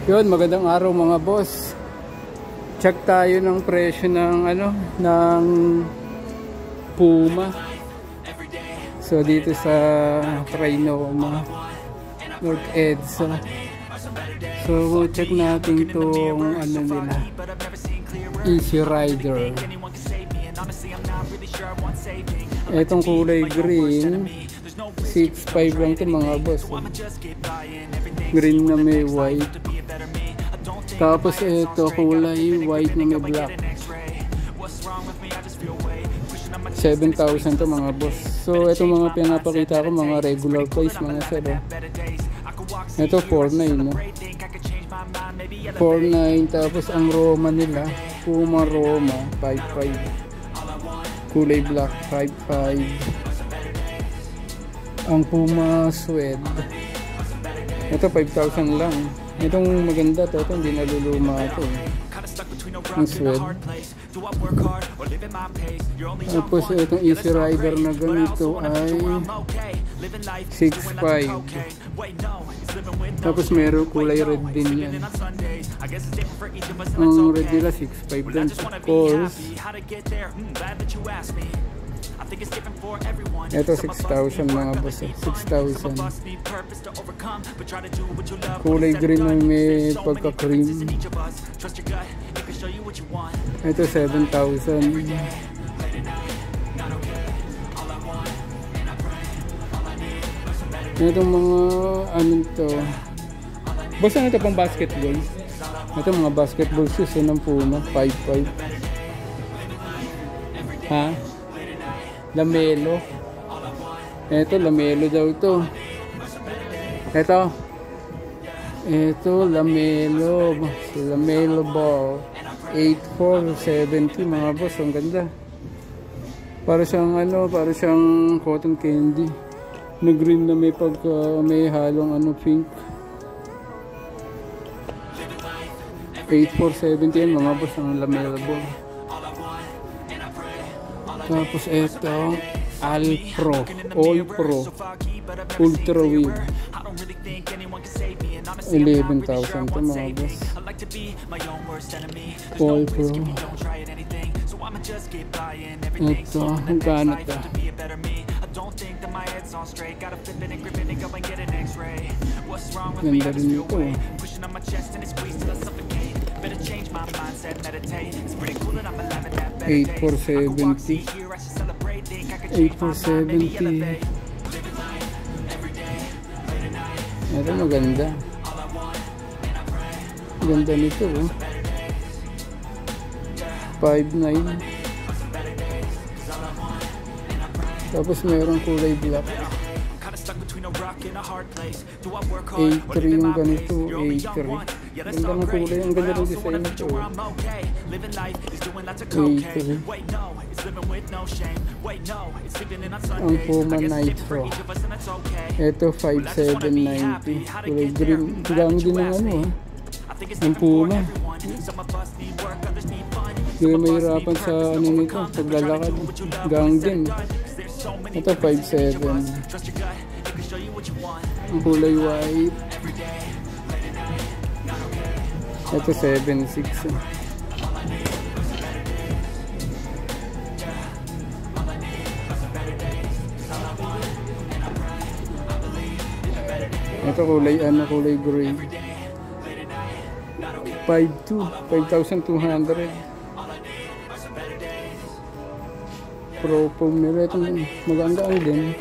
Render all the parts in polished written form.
Yun, magandang araw mga boss. Check tayo ng presyo ng ng Puma. So dito sa Trinoma North EDSA. So check natin itong nila, Easy Rider. Etong kulay green, 6.5 lang ito mga boss. Green na may white. Tapos ito kulay white na may black. 7,000 to mga boss. So ito mga pinapakita ko mga regular price mga sir. Ito 4.9 no? 4.9. Tapos ang Roma nila, Puma Roma 5.5. Kulay black 5.5. Ang Puma Suede, ito 5,000 lang. Itong maganda to, ito hindi naluluma ito. Ang Suede. Tapos itong Easy Rider na ganito ay 6.5. Tapos meron kulay red din yan. Ang red nila 6.5 din. Of course ito 6,000 mga boss. 6,000. Kulay green na may pagka-cream. Ito 7,000. Itong mga to. Boss, ano ito pang basketball? Ito mga basketball shoes ng Puma 5.5. Ha? Lamelo. Ito Lamelo daw ito. Ito Lamelo. Lamelo ball 8,470 mga boss. Ang ganda. Para siyang para siyang cotton candy na green na may may halong pink. 8,470 yan mga boss ang Lamelo ball. Tapos ito All Pro Ultra Wave 11,000 to mga boss. All Pro. Ito magkano to? Ganda rin ito 8,470. 8,470. Ito maganda. Ganda nito 5.9. Tapos mayroong kulay black 8.3 yung ganito. 8.3. Ganda ng kulay. Ang ganda ng design nito 8.3. Ang Puma Nitro, ito 5,790. Kulay green. Gang din ng ang Puma. Hindi mahirapan sa nito paglalakad. Gang din. Ito 5.7. Ang kulay white, ito 7.6. Ito kulay kulay gray 5,200. Pro foam nila ito maganda din.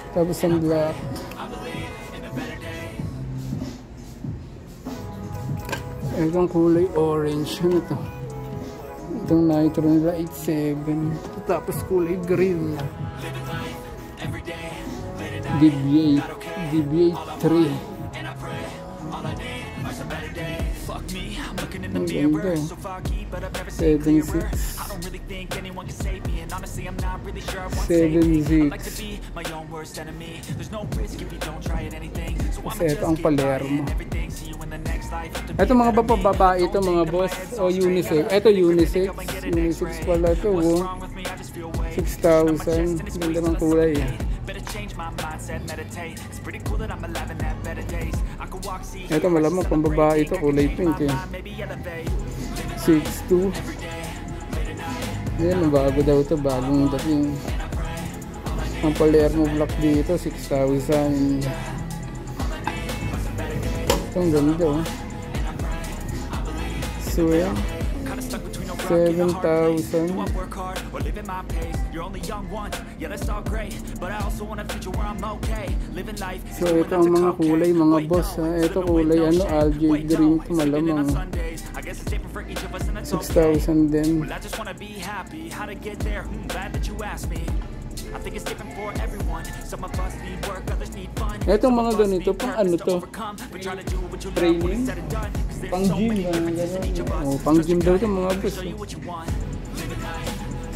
Tapos ang black, itong kulay orange. Ano ito? Itong Nitro nila 8.7. Tapos kulay green DB8 3. Ang ganda 7.6. 7.6. Kasi ito ang Palermo. Ito mga babae ito mga boss o unisex. Ito unisex. Unisex pala ito 6,000. Ganda ng kulay. Ito malamang pang babae ito, kulay pink eh. 6'2". Yan, bago daw ito, bagong dating. Ang Palermo Black dito, 6,000. Ito ang ganda oh. Swim, 7,000. So ito ang mga kulay mga boss ha. Ito kulay ano, algae green ito malamang 6,000 din. Itong mga ganito pang ano to, training, pang gym ba? Oh, pang gym daw ito mga boss.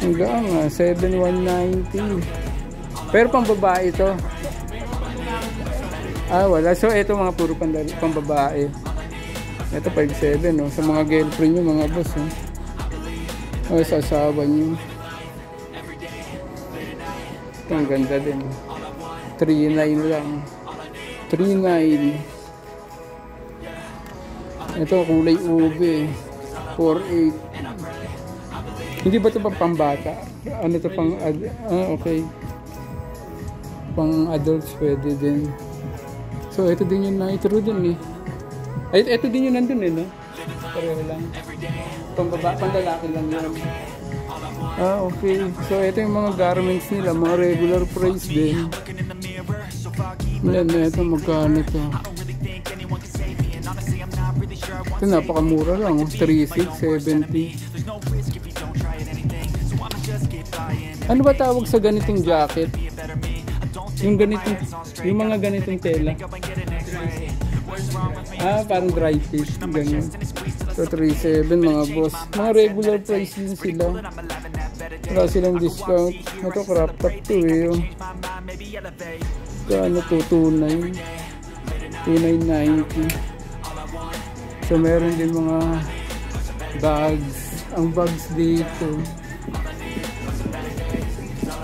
Hanggang 7,190. Pero pang babae ito. Ah wala. So ito mga puro pang babae. Ito 5,700 no. Sa mga girlfriend nyo mga boss oh. O sa asawa nyo. Ito ang ganda din. 3,900 lang. 3,900. Ito kulay ube. 4,800. Hindi ba ito pambata? Ano ito pang okay. Pang adults pwede din. So ito din yung nitro din eh. Ay, ito din yung nandun eh no? Pareho lang. Pang lalaki lang yun. Ah okay. So ito yung mga garments nila. Mga regular price din. Yan, ito magkano ito? Ito napakamura lang. 3,670. Ano ba tawag sa ganitong jacket? Yung ganitong, yung mga ganitong tela. Ah, parang dry fit. Ganun. So 3,700 mga boss. Mga regular price din sila. Wala silang discount. Ito crop top to eh. Kano to? 2,990. So meron din mga bags. Ang bags dito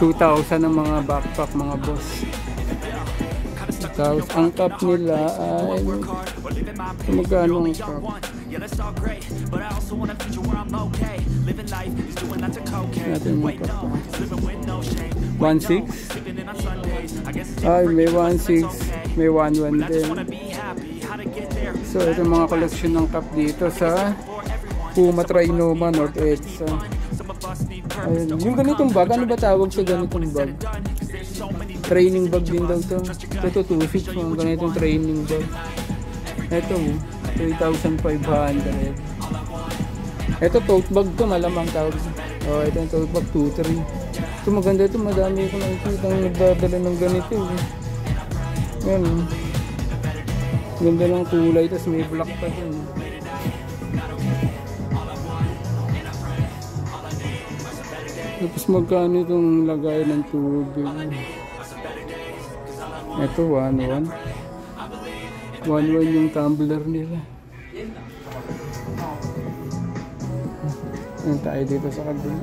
2,000 ang mga backpack mga boss. 2,000. Ang cup nila ay magkano ang cup? Natin mga cup 1,600. Ay may 1,600. May 1,100 din. So ito mga collection ng cup dito sa Puma Trinoma North Edsa. Ayun. Yung ganitong bag, ano ba tawag sa ganitong bag? Training bag din daw to. Ito 2,600 yung ganitong training bag. Ito 3,500. Ito tote bag to, malamang tawag. Oh, ito yung tote bag 2,300. Ito maganda ito, madami ko nakikita ang nagdadala ng ganito. Yan. Ganda ng kulay, tapos may black pa din. Tapos magkano itong lagay ng tubig? Ito 1,100. 1,100 yung tumbler nila. Yan tayo dito sa kabila.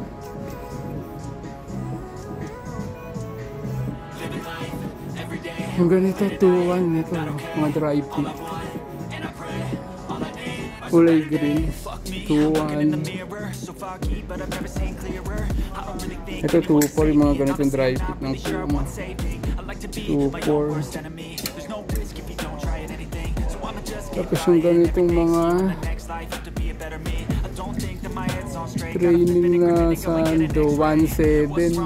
Yung ganito 2,100 ito. Mga dry fit. Kulay green. 2,100. Ito 2,400 yung mga ganitong dry fit ng Puma. 2,400. Tapos yung ganitong mga training na sando 1,700.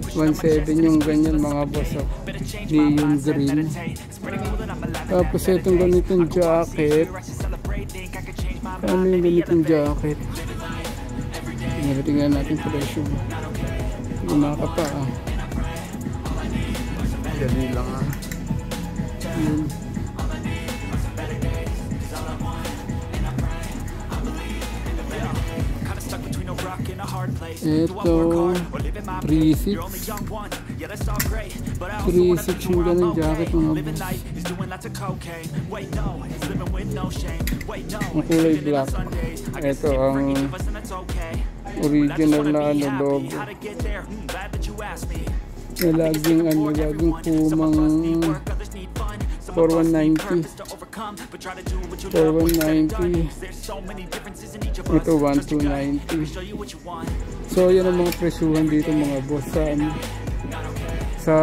1,700 yung ganyan mga boss. Neon green. Tapos itong ganitong jacket. Ano yung ganitong jacket? Tingnan natin presyo. Umaka pa ah. Dali lang ah. Ito 3,600. 3,600 yung ganun jacket mga boss. Ang kulay black. Ito ang original na ano logo. na laging Pumang 4190. 4190. Ito 1290. So yan ang mga presyuhan dito mga boss sa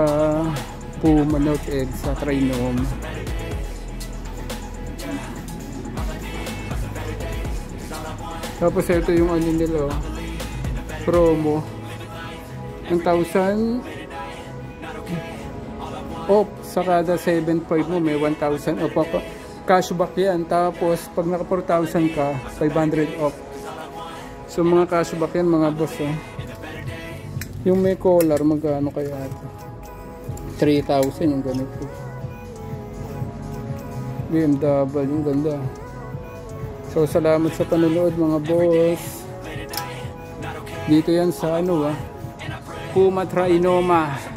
Puma Note X sa Trinoma. Tapos ito yung ano nila, promo 1,000 off sa kada 7.5 mo, may 1,000 off. Cashback yan. Tapos pag naka 4,000 ka, 500 off. So mga cashback yan mga boss. Yung may collar, magkano kaya ito? 3,000 yung ganito. BMW, yung ganda. So salamat sa panonood mga boss. Dito yan sa Puma Trinoma.